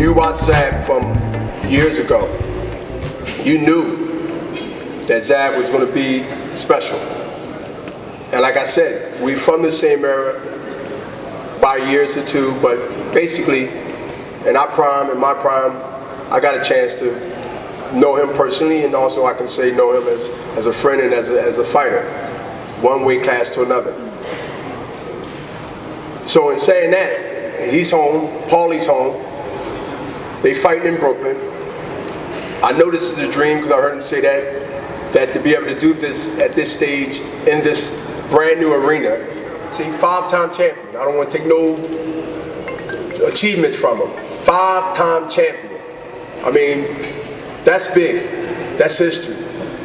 you watch Zab from years ago, you knew that Zab was going to be special. And like I said, we're from the same era by years or two, but basically, in our prime, in my prime, I got a chance to know him personally, and also I can say know him as a friend and as a fighter, one weight class to another. So in saying that, he's home, Paulie's home, they fighting in Brooklyn. I know this is a dream because I heard him say that to be able to do this at this stage in this brand new arena. See, 5-time champion. I don't want to take no achievements from him. 5-time champion. I mean, that's big. That's history.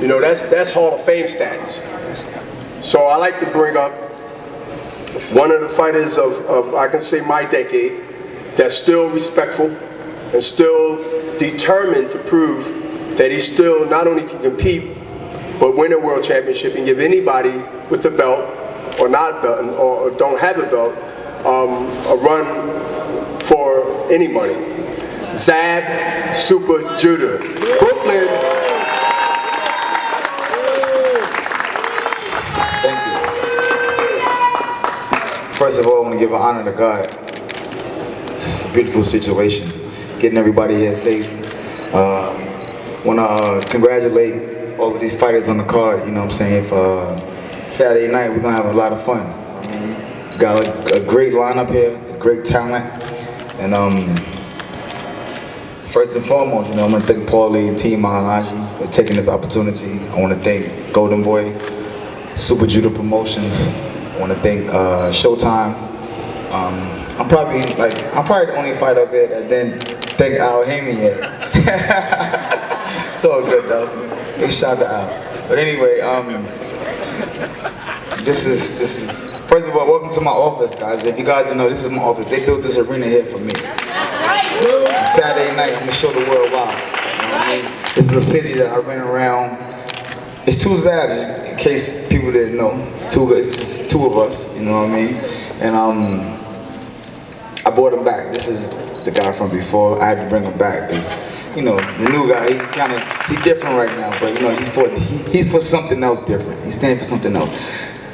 You know, that's Hall of Fame status. So I like to bring up one of the fighters of I can say my decade that's still respectful and still determined to prove that he still not only can compete but win a world championship and give anybody with a belt or not a belt or don't have a belt a run for any money. Zab Super Judah, Brooklyn. Thank you. First of all, I want to give an honor to God. It's a beautiful situation, getting everybody here safe. Want to congratulate all of these fighters on the card. You know what I'm saying? For Saturday night, we're gonna have a lot of fun. Got a great lineup here, great talent, and first and foremost, you know, I'm gonna thank Paulie and Team Malignaggi for taking this opportunity. I want to thank Golden Boy, Super Judah Promotions. I want to thank Showtime. I'm probably the only fighter up here that didn't thank Al Heyman yet. It's all good though. Big shout to Al. But anyway, this is first of all, welcome to my office, guys. If you guys don't know, this is my office. They built this arena here for me. Saturday night, I'm gonna show the world why. You know what I mean? This is a city that I ran around. It's two Zabs, in case people didn't know. It's two of us, you know what I mean? And I brought him back. This is the guy from before. I had to bring him back because, you know, the new guy, he's different right now, but you know, he's for something else different. He's standing for something else.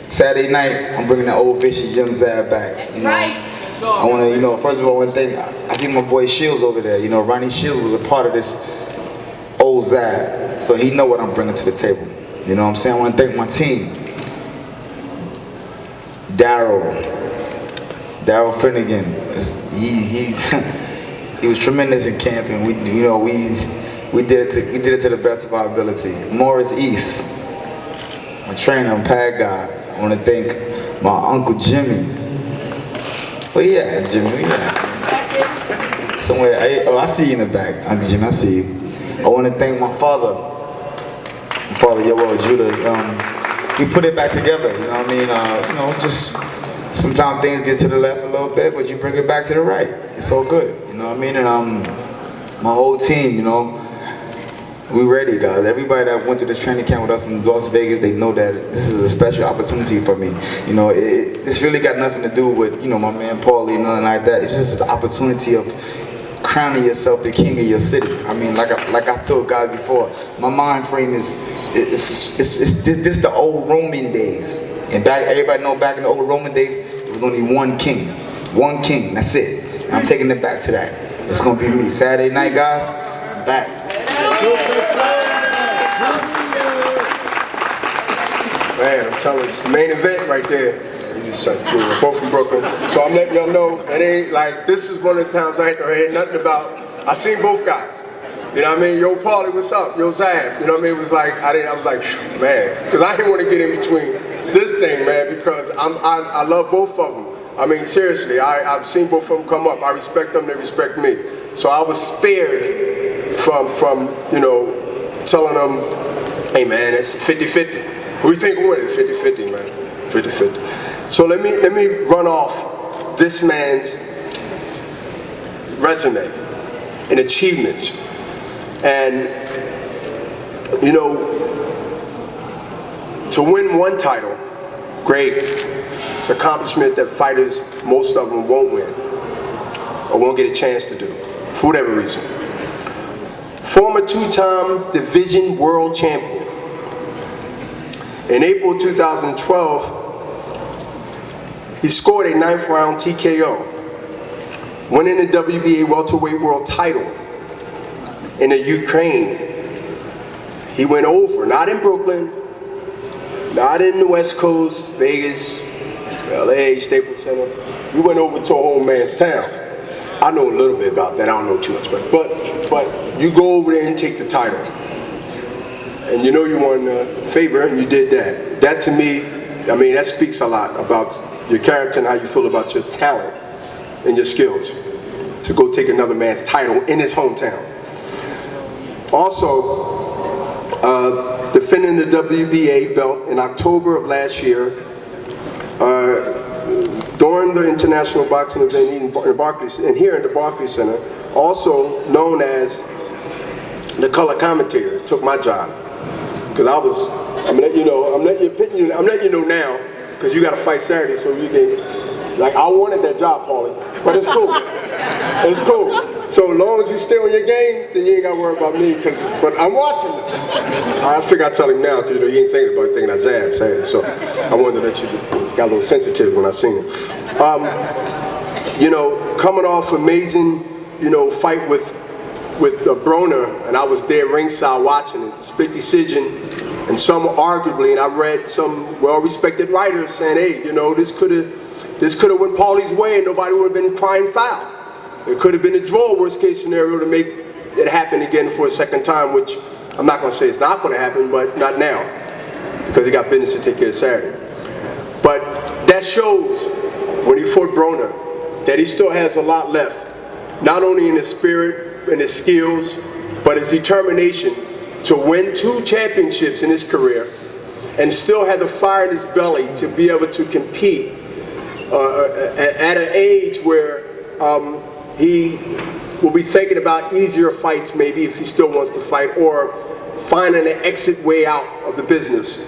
Saturday night, I'm bringing that old vicious young Zab back. That's you know? right. I want to, you know, first of all, one thing, I see my boy Shields over there. You know, Ronnie Shields was a part of this old Zab, so he know what I'm bringing to the table. You know what I'm saying? I want to thank my team. Daryl Finnegan, he was tremendous in camp, and we did it to the best of our ability. Morris East, my trainer, pad guy. I want to thank my Uncle Jimmy. Oh yeah, Jimmy, yeah. Somewhere, I see you in the back, Uncle Jimmy, I see you. I want to thank my father, World Judah. We put it back together, you know what I mean? You know, just sometimes things get to the left a little bit, but you bring it back to the right. It's all good, you know what I mean? And my whole team, you know, we ready, guys. Everybody that went to this training camp with us in Las Vegas, they know that this is a special opportunity for me. You know, it's really got nothing to do with, you know, my man Paulie, nothing like that. It's just the opportunity of crowning yourself the king of your city. I mean, like I told guys before, my mind frame is this the old Roman days. And everybody know back in the old Roman days, it was only one king. One king, that's it. And I'm taking it back to that. It's gonna be me. Saturday night, guys, I'm back. Man, I'm telling you, it's the main event right there. We're both from Brooklyn. So I'm letting y'all know, it ain't like, this is one of the times I ain't heard nothing about. I seen both guys. You know what I mean? Yo, Paulie, what's up? Yo, Zab. You know what I mean? It was like, I was like, man, because I didn't want to get in between this thing, man, because I love both of them. I mean, seriously, I've seen both of them come up. I respect them, they respect me. So I was spared from you know, telling them, hey man, it's 50-50. Who you think won it? 50-50, man. 50-50. So let me run off this man's resume and achievements. And you know, to win one title, great. It's an accomplishment that fighters, most of them, won't win or won't get a chance to do. for whatever reason. Former two-time division world champion. In April 2012, he scored a 9th round TKO, winning the WBA welterweight world title in the Ukraine. He went over, not in Brooklyn, not in the West Coast, Vegas, LA, Staples Center. We went over to a whole man's town. I know a little bit about that, I don't know too much, but you go over there and take the title. And you know you won a favor and you did that. That to me, I mean, that speaks a lot about your character and how you feel about your talent and your skills to go take another man's title in his hometown. Also, defending the WBA belt in October of last year, during the international boxing event in Barclays, and here in the Barclays Center, also known as the color commentator, took my job. Because I'm letting you know now, because you got to fight Saturday, so you can, like, I wanted that job, Paulie, but it's cool. It's cool. So as long as you stay on your game, then you ain't got to worry about me, but I'm watching it. I figure I'll tell him now, because you ain't thinking about it, thinking I Zab saying it, so I wanted to let you got a little sensitive when I seen it. Coming off amazing, fight with Broner, and I was there ringside watching it, split decision, and some arguably, and I read some well-respected writers saying, hey, this could have went Paulie's way and nobody would have been crying foul. It could have been a draw, worst case scenario, to make it happen again for a second time, which I'm not going to say it's not going to happen, but not now, because he got business to take care of Saturday. But that shows, when he fought Broner, that he still has a lot left, not only in his spirit and his skills, but his determination to win 2 championships in his career and still have the fire in his belly to be able to compete at an age where he will be thinking about easier fights maybe if he still wants to fight, or finding an exit way out of the business.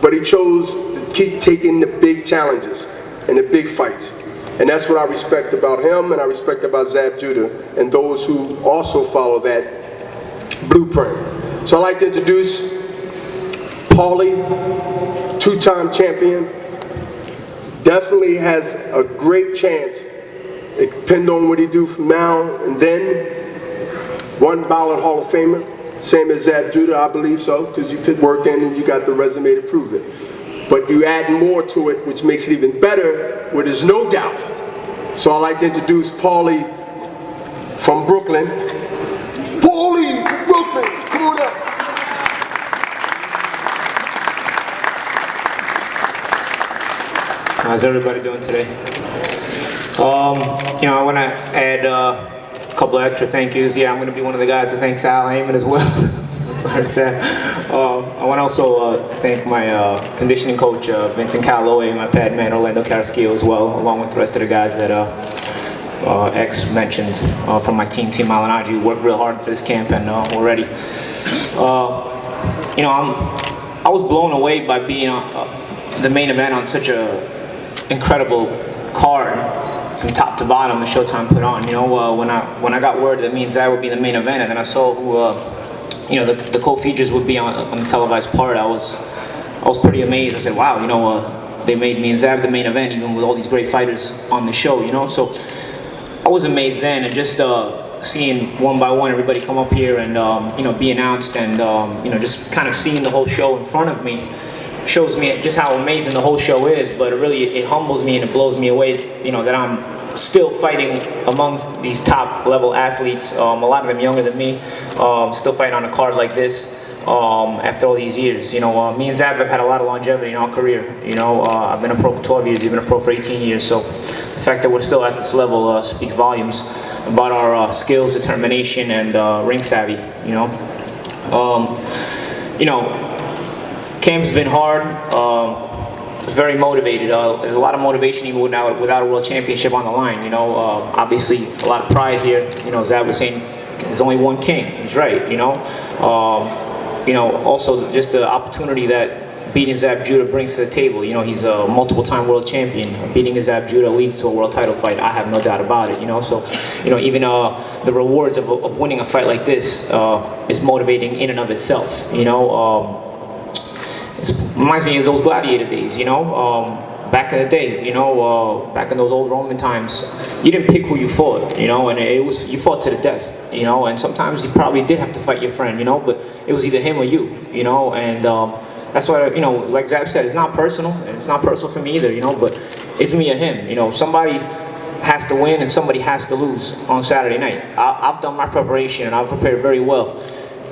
But he chose to keep taking the big challenges and the big fights. And that's what I respect about him, and I respect about Zab Judah and those who also follow that blueprint. So I'd like to introduce Paulie, 2-time champion. Definitely has a great chance. It depends on what he do from now and then. 1 ballot Hall of Famer, same as Zab Judah, I believe so, because you put work in and you got the resume to prove it. But you add more to it, which makes it even better, where there's no doubt. So I'd like to introduce Paulie from Brooklyn. Paulie from Brooklyn, come on up. How's everybody doing today? I want to add a couple of extra thank yous. Yeah, I'm going to be one of the guys to thank Sal Heyman as well. Sorry to say. I want to also thank my conditioning coach, Vincent Calloway, and my pad man, Orlando Carrasquillo, as well, along with the rest of the guys that X mentioned from my team, Team Malignaggi, worked real hard for this camp, and we're ready. I was blown away by being the main event on such a incredible card from top to bottom the Showtime put on. When I got word that me and Zab would be the main event, and then I saw who the co-features would be on the televised part, I was pretty amazed. I said, wow, they made me and Zab the main event, even with all these great fighters on the show, So I was amazed then, and just seeing one by one everybody come up here and be announced, and just kind of seeing the whole show in front of me shows me just how amazing the whole show is. But it humbles me and it blows me away, that I'm still fighting amongst these top level athletes, a lot of them younger than me, still fighting on a card like this after all these years. Me and Zab have had a lot of longevity in our career. I've been a pro for 12 years, you've been a pro for 18 years, so the fact that we're still at this level speaks volumes about our skills, determination, and ring savvy. Camp's been hard. Very motivated. There's a lot of motivation even without a world championship on the line. Obviously a lot of pride here. Zab was saying there's only one king. He's right. Also just the opportunity that beating Zab Judah brings to the table. You know, he's a multiple-time world champion. Beating Zab Judah leads to a world title fight. I have no doubt about it. You know, so you know, even the rewards of winning a fight like this is motivating in and of itself. You know, it reminds me of those gladiator days. You know. Back in the day, you know, back in those old Roman times, you didn't pick who you fought, you know, and you fought to the death, you know, and sometimes you probably did have to fight your friend, you know, but it was either him or you know, and that's why, you know, like Zab said, it's not personal, and it's not personal for me either, you know, but it's me or him, you know, somebody has to win and somebody has to lose on Saturday night. I've done my preparation and I've prepared very well.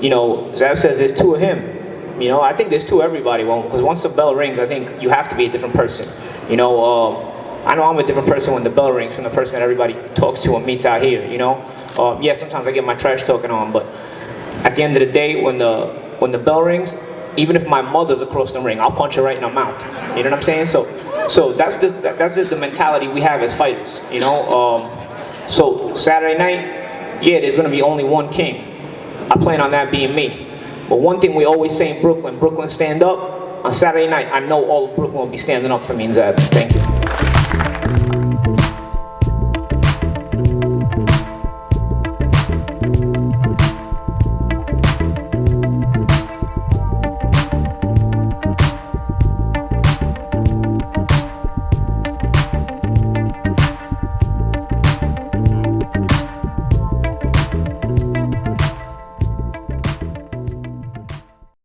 You know, Zab says there's two of him. You know, I think there's two everybody won't, because once the bell rings, I think you have to be a different person. You know, I know I'm a different person when the bell rings from the person that everybody talks to and meets out here, you know. Yeah, sometimes I get my trash talking on, but at the end of the day, when the bell rings, even if my mother's across the ring, I'll punch her right in the mouth. You know what I'm saying? So that's just the mentality we have as fighters, you know. So Saturday night, yeah, there's gonna be only one king. I plan on that being me. But one thing we always say in Brooklyn stand up. On Saturday night, I know all of Brooklyn will be standing up for me and Zab. Thank you.